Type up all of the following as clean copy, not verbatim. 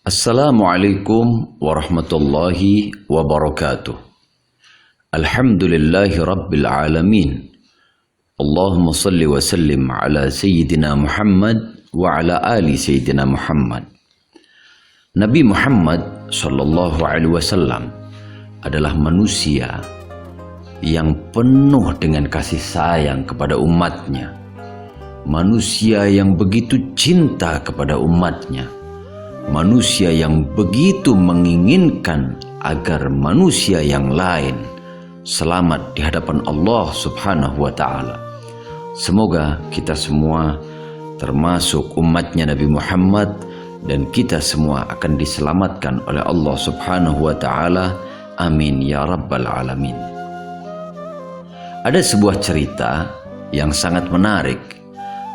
Assalamualaikum warahmatullahi wabarakatuh. Alhamdulillahi rabbil alamin. Allahumma salli wa sallim ala Sayyidina Muhammad wa ala ali Sayyidina Muhammad. Nabi Muhammad sallallahu alaihi wasallam adalah manusia yang penuh dengan kasih sayang kepada umatnya. Manusia yang begitu cinta kepada umatnya. Manusia yang begitu menginginkan agar manusia yang lain selamat di hadapan Allah Subhanahu wa Ta'ala. Semoga kita semua termasuk umatnya Nabi Muhammad dan kita semua akan diselamatkan oleh Allah Subhanahu wa Ta'ala. Amin ya rabbal alamin. Ada sebuah cerita yang sangat menarik,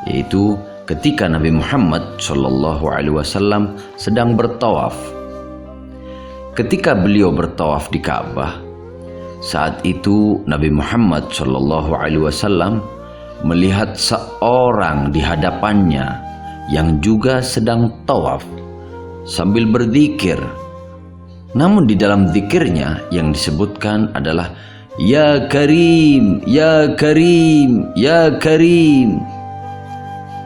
yaitu ketika Nabi Muhammad Shallallahu Alaihi Wasallam sedang bertawaf. Ketika beliau bertawaf di Ka'bah, saat itu Nabi Muhammad Shallallahu Alaihi Wasallam melihat seorang di hadapannya yang juga sedang tawaf sambil berzikir. Namun di dalam zikirnya yang disebutkan adalah Ya Karim, Ya Karim, Ya Karim.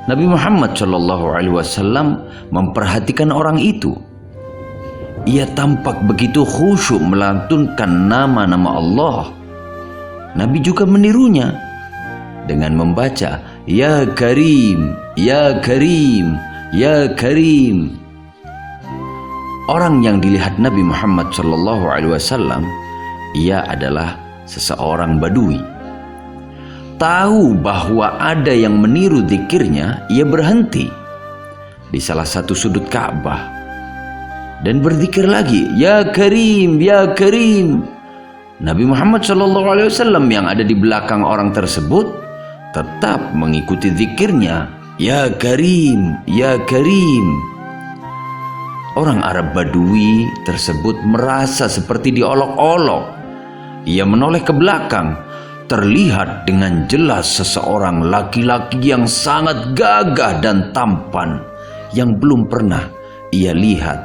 Nabi Muhammad Shallallahu Alaihi Wasallam memperhatikan orang itu. Ia tampak begitu khusyuk melantunkan nama-nama Allah. Nabi juga menirunya dengan membaca Ya Karim, Ya Karim, Ya Karim. Orang yang dilihat Nabi Muhammad Shallallahu Alaihi Wasallam, ia adalah seseorang Badui. Tahu bahwa ada yang meniru zikirnya, ia berhenti di salah satu sudut Ka'bah dan berzikir lagi, Ya Karim, Ya Karim. Nabi Muhammad SAW yang ada di belakang orang tersebut tetap mengikuti zikirnya, Ya Karim, Ya Karim. Orang Arab Badui tersebut merasa seperti diolok-olok. Ia menoleh ke belakang. Terlihat dengan jelas seseorang laki-laki yang sangat gagah dan tampan yang belum pernah ia lihat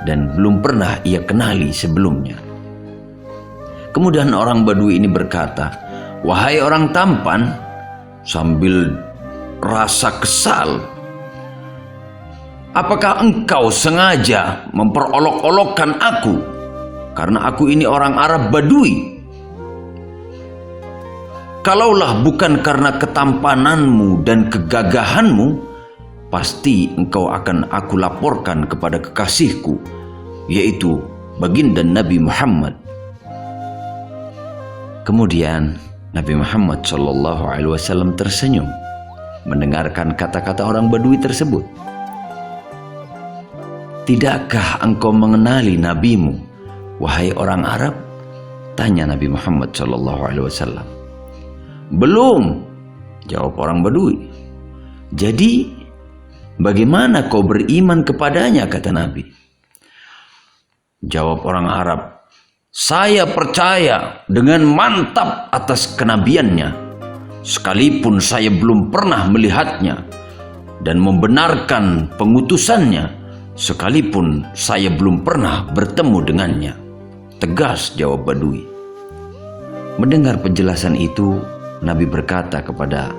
dan belum pernah ia kenali sebelumnya. Kemudian orang Badui ini berkata, Wahai orang tampan, sambil rasa kesal, apakah engkau sengaja memperolok-olokkan aku karena aku ini orang Arab Badui? Kalaulah bukan karena ketampananmu dan kegagahanmu, pasti engkau akan aku laporkan kepada kekasihku, yaitu baginda Nabi Muhammad. Kemudian Nabi Muhammad SAW tersenyum mendengarkan kata-kata orang Badui tersebut. Tidakkah engkau mengenali nabimu, wahai orang Arab? Tanya Nabi Muhammad SAW. Belum, jawab orang Badui. Jadi bagaimana kau beriman kepadanya, kata Nabi. Jawab orang Arab, saya percaya dengan mantap atas kenabiannya, sekalipun saya belum pernah melihatnya, dan membenarkan pengutusannya, sekalipun saya belum pernah bertemu dengannya. Tegas jawab Badui. Mendengar penjelasan itu, Nabi berkata kepada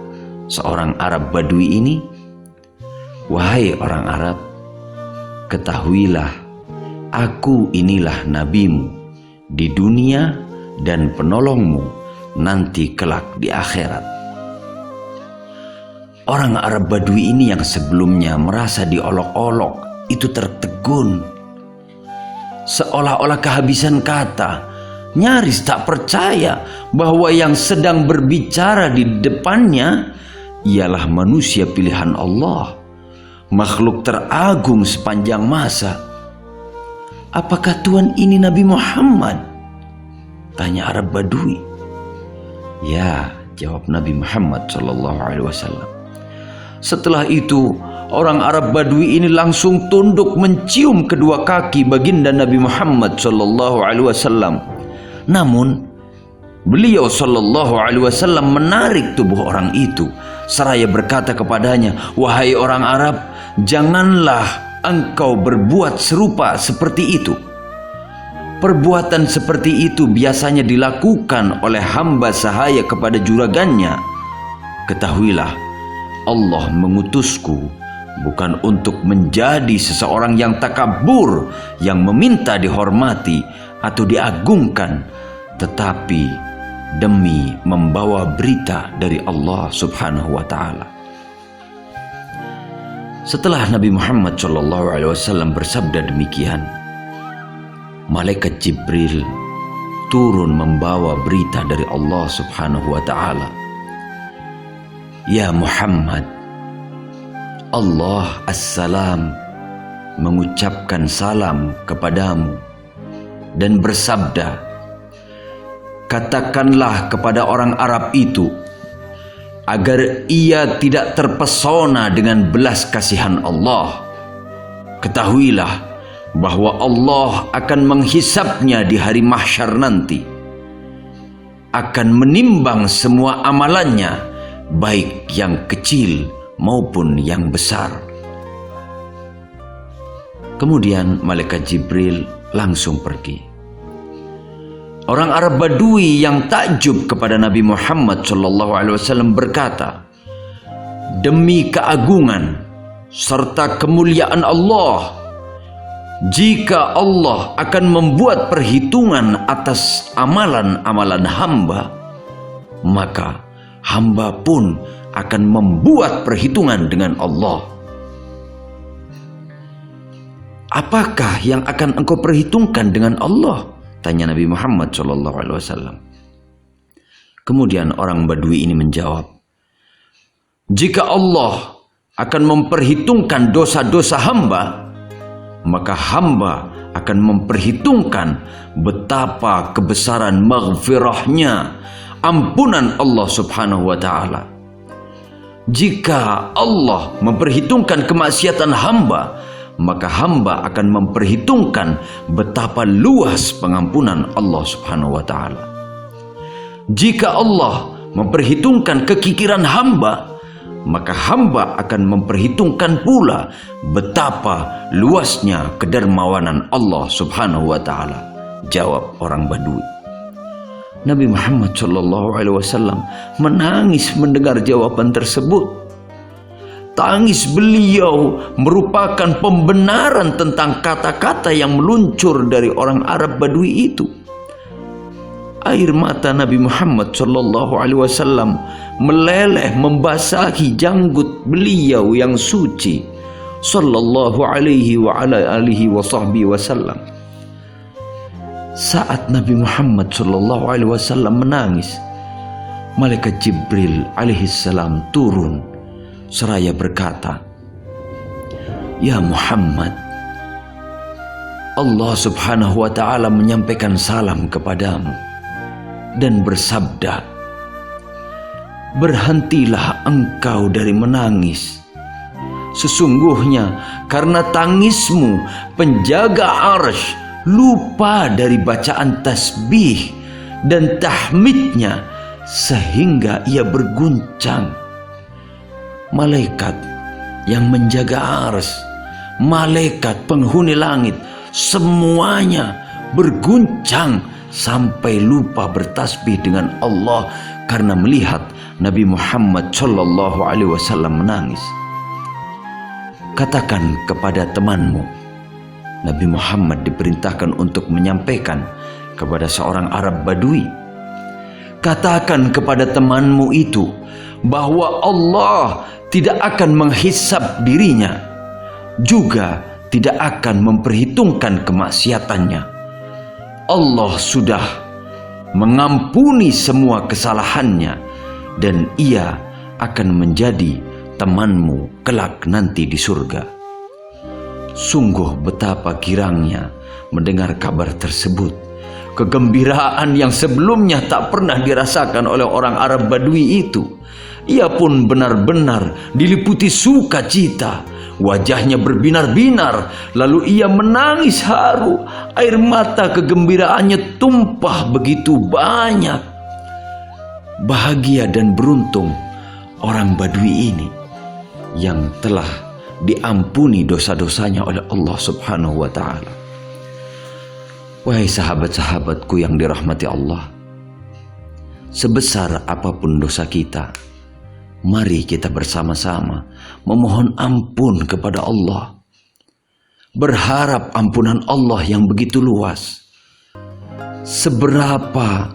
seorang Arab Badui ini, Wahai orang Arab, ketahuilah, aku inilah nabimu di dunia dan penolongmu nanti kelak di akhirat. Orang Arab Badui ini yang sebelumnya merasa diolok-olok itu tertegun, seolah-olah kehabisan kata, nyaris tak percaya bahwa yang sedang berbicara di depannya ialah manusia pilihan Allah, makhluk teragung sepanjang masa. Apakah Tuhan ini Nabi Muhammad? Tanya Arab Badui. Ya, jawab Nabi Muhammad SAW. Setelah itu, orang Arab Badui ini langsung tunduk mencium kedua kaki baginda Nabi Muhammad SAW. Namun beliau Shallallahu Alaihi Wasallam menarik tubuh orang itu seraya berkata kepadanya, Wahai orang Arab, janganlah engkau berbuat serupa seperti itu? Perbuatan seperti itu biasanya dilakukan oleh hamba sahaya kepada juragannya. Ketahuilah, Allah mengutusku bukan untuk menjadi seseorang yang takabur, yang meminta dihormati atau diagungkan, tetapi demi membawa berita dari Allah Subhanahu wa Ta'ala. Setelah Nabi Muhammad SAW bersabda demikian, malaikat Jibril turun membawa berita dari Allah Subhanahu wa Ta'ala. Ya Muhammad, Allah As-Salam mengucapkan salam kepadamu dan bersabda, katakanlah kepada orang Arab itu agar ia tidak terpesona dengan belas kasihan Allah. Ketahuilah bahwa Allah akan menghisapnya di hari mahsyar nanti, akan menimbang semua amalannya, baik yang kecil maupun yang besar. Kemudian malaikat Jibril langsung pergi. Orang Arab Badui yang takjub kepada Nabi Muhammad SAW berkata, demi keagungan serta kemuliaan Allah, jika Allah akan membuat perhitungan atas amalan-amalan hamba, maka hamba pun akan membuat perhitungan dengan Allah. Apakah yang akan engkau perhitungkan dengan Allah? Tanya Nabi Muhammad SAW. Kemudian orang Badui ini menjawab, jika Allah akan memperhitungkan dosa-dosa hamba, maka hamba akan memperhitungkan betapa kebesaran maghfirahnya, ampunan Allah Subhanahu wa Ta'ala. Jika Allah memperhitungkan kemaksiatan hamba, maka hamba akan memperhitungkan betapa luas pengampunan Allah Subhanahu wa Ta'ala. Jika Allah memperhitungkan kekikiran hamba, maka hamba akan memperhitungkan pula betapa luasnya kedermawanan Allah Subhanahu wa Ta'ala. Jawab orang Badui. Nabi Muhammad SAW menangis mendengar jawaban tersebut. Tangis beliau merupakan pembenaran tentang kata-kata yang meluncur dari orang Arab Badui itu. Air mata Nabi Muhammad SAW meleleh membasahi janggut beliau yang suci sallallahu alaihi wa ala alihi wa sahbihi wasallam. Saat Nabi Muhammad SAW menangis, malaikat Jibril alaihissalam turun seraya berkata, ya Muhammad, Allah Subhanahu wa Ta'ala menyampaikan salam kepadamu dan bersabda, berhentilah engkau dari menangis. Sesungguhnya karena tangismu penjaga arsy lupa dari bacaan tasbih dan tahmidnya sehingga ia berguncang. Malaikat yang menjaga arsy, malaikat penghuni langit, semuanya berguncang sampai lupa bertasbih dengan Allah karena melihat Nabi Muhammad SAW menangis. Katakan kepada temanmu, Nabi Muhammad diperintahkan untuk menyampaikan kepada seorang Arab Badui. Katakan kepada temanmu itu bahwa Allah tidak akan menghisap dirinya, juga tidak akan memperhitungkan kemaksiatannya. Allah sudah mengampuni semua kesalahannya dan ia akan menjadi temanmu kelak nanti di surga. Sungguh betapa girangnya mendengar kabar tersebut. Kegembiraan yang sebelumnya tak pernah dirasakan oleh orang Arab Badui itu. Ia pun benar-benar diliputi sukacita. Wajahnya berbinar-binar, lalu ia menangis haru. Air mata kegembiraannya tumpah begitu banyak. Bahagia dan beruntung orang Badui ini yang telah diampuni dosa-dosanya oleh Allah Subhanahu wa ta'ala. Wahai sahabat-sahabatku yang dirahmati Allah, sebesar apapun dosa kita, mari kita bersama-sama memohon ampun kepada Allah, berharap ampunan Allah yang begitu luas. Seberapa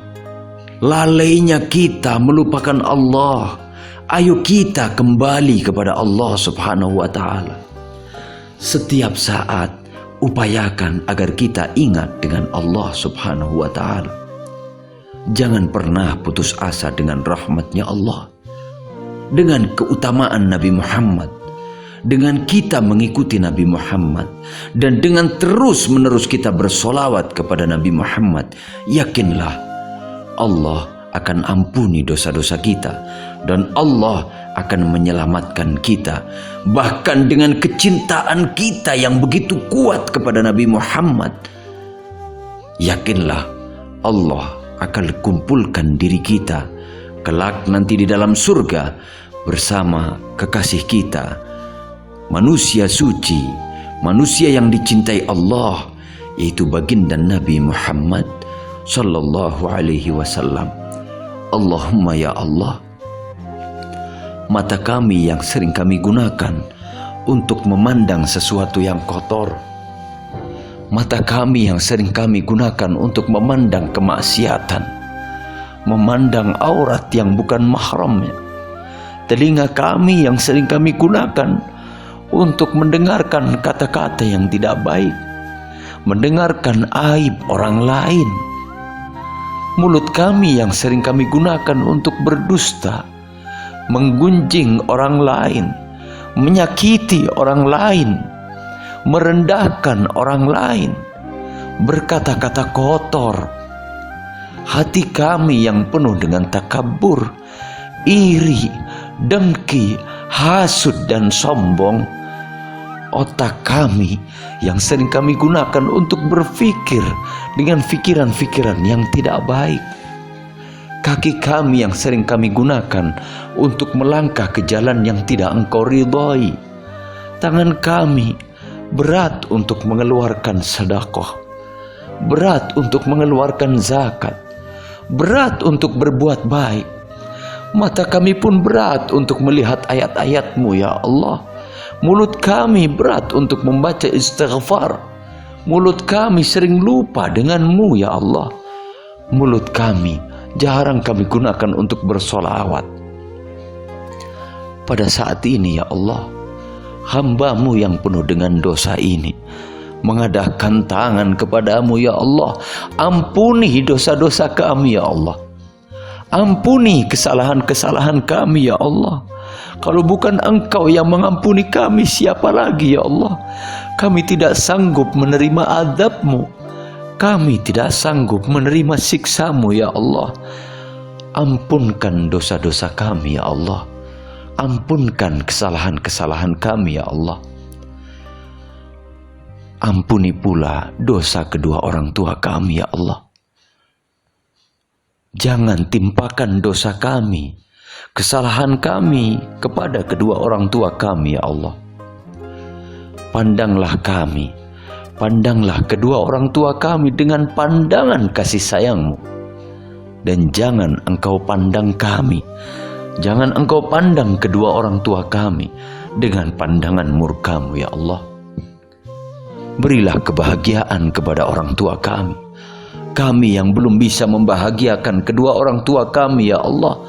lalainya kita melupakan Allah, ayo kita kembali kepada Allah Subhanahu wa ta'ala. Setiap saat upayakan agar kita ingat dengan Allah Subhanahu wa ta'ala. Jangan pernah putus asa dengan rahmatnya Allah, dengan keutamaan Nabi Muhammad, dengan kita mengikuti Nabi Muhammad, dan dengan terus-menerus kita bersolawat kepada Nabi Muhammad. Yakinlah Allah akan ampuni dosa-dosa kita, dan Allah akan menyelamatkan kita. Bahkan dengan kecintaan kita yang begitu kuat kepada Nabi Muhammad, yakinlah Allah akan kumpulkan diri kita kelak nanti di dalam surga bersama kekasih kita, manusia suci, manusia yang dicintai Allah, yaitu baginda Nabi Muhammad sallallahu alaihi wasallam. Allahumma ya Allah, mata kami yang sering kami gunakan untuk memandang sesuatu yang kotor, mata kami yang sering kami gunakan untuk memandang kemaksiatan, memandang aurat yang bukan mahramnya, telinga kami yang sering kami gunakan untuk mendengarkan kata-kata yang tidak baik, mendengarkan aib orang lain, mulut kami yang sering kami gunakan untuk berdusta, menggunjing orang lain, menyakiti orang lain, merendahkan orang lain, berkata-kata kotor, hati kami yang penuh dengan takabur, iri, dengki, hasud dan sombong, otak kami yang sering kami gunakan untuk berpikir dengan pikiran-pikiran yang tidak baik, kaki kami yang sering kami gunakan untuk melangkah ke jalan yang tidak Engkau ridhai, tangan kami berat untuk mengeluarkan sedekah, berat untuk mengeluarkan zakat, berat untuk berbuat baik, mata kami pun berat untuk melihat ayat-ayat-Mu ya Allah. Mulut kami berat untuk membaca istighfar. Mulut kami sering lupa dengan-Mu ya Allah. Mulut kami jarang kami gunakan untuk bersolawat. Pada saat ini ya Allah, hamba-Mu yang penuh dengan dosa ini mengadahkan tangan kepadamu ya Allah. Ampuni dosa-dosa kami ya Allah. Ampuni kesalahan-kesalahan kami ya Allah. Kalau bukan Engkau yang mengampuni kami, siapa lagi ya Allah? Kami tidak sanggup menerima azab-Mu, kami tidak sanggup menerima siksa-Mu ya Allah. Ampunkan dosa-dosa kami ya Allah. Ampunkan kesalahan-kesalahan kami ya Allah. Ampuni pula dosa kedua orang tua kami ya Allah. Jangan timpakan dosa kami, kesalahan kami kepada kedua orang tua kami ya Allah. Pandanglah kami, pandanglah kedua orang tua kami dengan pandangan kasih sayang-Mu, dan jangan Engkau pandang kami, jangan Engkau pandang kedua orang tua kami dengan pandangan murka-Mu ya Allah. Berilah kebahagiaan kepada orang tua kami, kami yang belum bisa membahagiakan kedua orang tua kami ya Allah.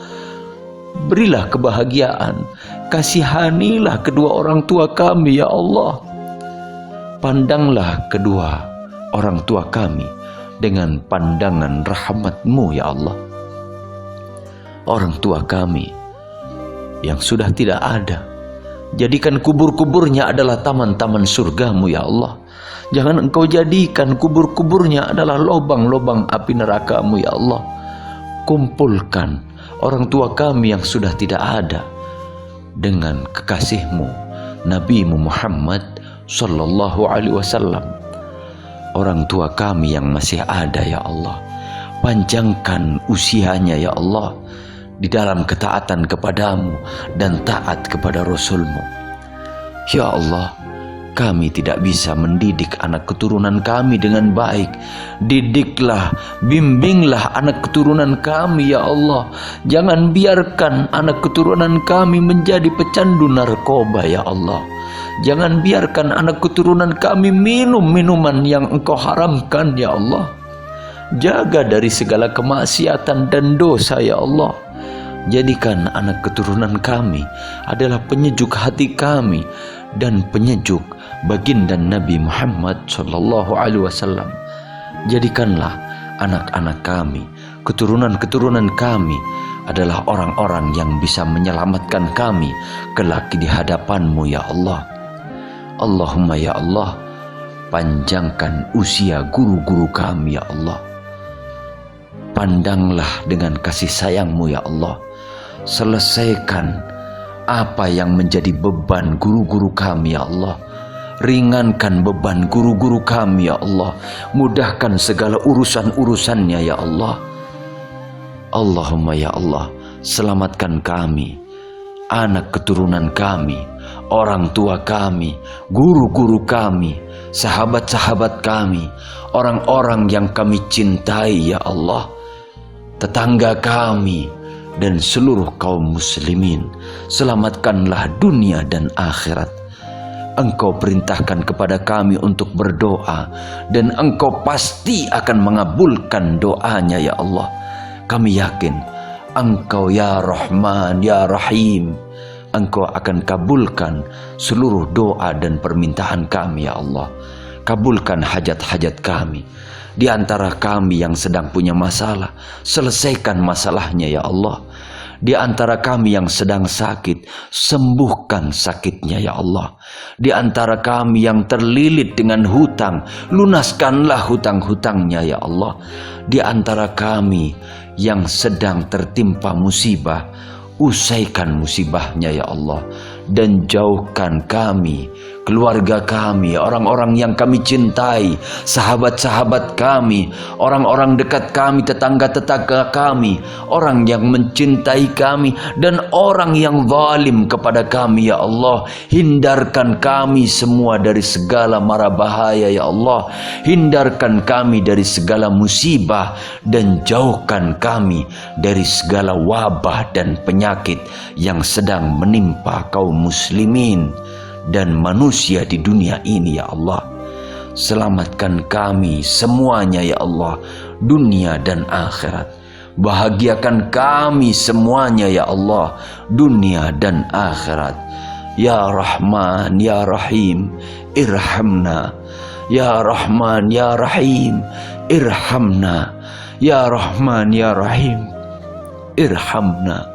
Berilah kebahagiaan, kasihanilah kedua orang tua kami ya Allah. Pandanglah kedua orang tua kami dengan pandangan rahmat-Mu ya Allah. Orang tua kami yang sudah tidak ada, jadikan kubur-kuburnya adalah taman-taman surga-Mu ya Allah. Jangan Engkau jadikan kubur-kuburnya adalah lubang-lubang api neraka-Mu ya Allah. Kumpulkan orang tua kami yang sudah tidak ada dengan kekasih-Mu, Nabi-Mu Muhammad sallallahu alaihi wasallam. Orang tua kami yang masih ada ya Allah, panjangkan usianya ya Allah di dalam ketaatan kepadamu dan taat kepada Rasul-Mu. Ya Allah, kami tidak bisa mendidik anak keturunan kami dengan baik. Didiklah, bimbinglah anak keturunan kami ya Allah. Jangan biarkan anak keturunan kami menjadi pecandu narkoba ya Allah. Jangan biarkan anak keturunan kami minum minuman yang Engkau haramkan ya Allah. Jaga dari segala kemaksiatan dan dosa ya Allah. Jadikan anak keturunan kami adalah penyejuk hati kami dan penyejuk baginda Nabi Muhammad sallallahu alaihi wasallam. Jadikanlah anak-anak kami, keturunan-keturunan kami adalah orang-orang yang bisa menyelamatkan kami kelak di hadapan-Mu ya Allah. Allahumma ya Allah, panjangkan usia guru-guru kami ya Allah. Pandanglah dengan kasih sayang-Mu ya Allah. Selesaikan apa yang menjadi beban guru-guru kami ya Allah. Ringankan beban guru-guru kami ya Allah. Mudahkan segala urusan-urusannya ya Allah. Allahumma ya Allah, selamatkan kami, anak keturunan kami, orang tua kami, guru-guru kami, sahabat-sahabat kami, orang-orang yang kami cintai ya Allah, tetangga kami, dan seluruh kaum muslimin. Selamatkanlah dunia dan akhirat. Engkau perintahkan kepada kami untuk berdoa, dan Engkau pasti akan mengabulkan doanya ya Allah. Kami yakin Engkau ya Rahman ya Rahim, Engkau akan kabulkan seluruh doa dan permintaan kami ya Allah. Kabulkan hajat-hajat kami. Di antara kami yang sedang punya masalah, selesaikan masalahnya ya Allah. Di antara kami yang sedang sakit, sembuhkan sakitnya ya Allah. Di antara kami yang terlilit dengan hutang, lunaskanlah hutang-hutangnya ya Allah. Di antara kami yang sedang tertimpa musibah, usaikan musibahnya ya Allah. Dan jauhkan kami, keluarga kami, orang-orang yang kami cintai, sahabat-sahabat kami, orang-orang dekat kami, tetangga-tetangga kami, orang yang mencintai kami, dan orang yang zalim kepada kami ya Allah. Hindarkan kami semua dari segala mara bahaya ya Allah. Hindarkan kami dari segala musibah, dan jauhkan kami dari segala wabah dan penyakit yang sedang menimpa kaum muslimin dan manusia di dunia ini ya Allah. Selamatkan kami semuanya ya Allah, dunia dan akhirat. Bahagiakan kami semuanya ya Allah, dunia dan akhirat. Ya Rahman ya Rahim, irhamna. Ya Rahman ya Rahim, irhamna. Ya Rahman ya Rahim, irhamna.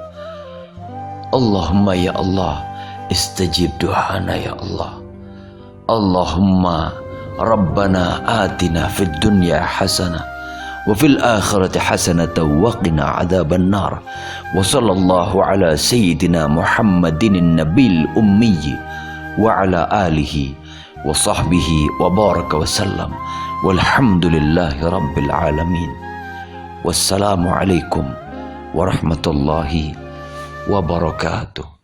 Allahumma ya Allah, istajib du'ana ya Allah. Allahumma Rabbana atina fid dunya hasanah wa fil akhirati hasanatan wa qina adzaban nar. Wa sallallahu ala sayyidina Muhammadin nabil ummi wa ala alihi wa sahbihi wa baraka wa sallam. Walhamdulillahi rabbil alamin. Wassalamu alaikum warahmatullahi wabarakatuh.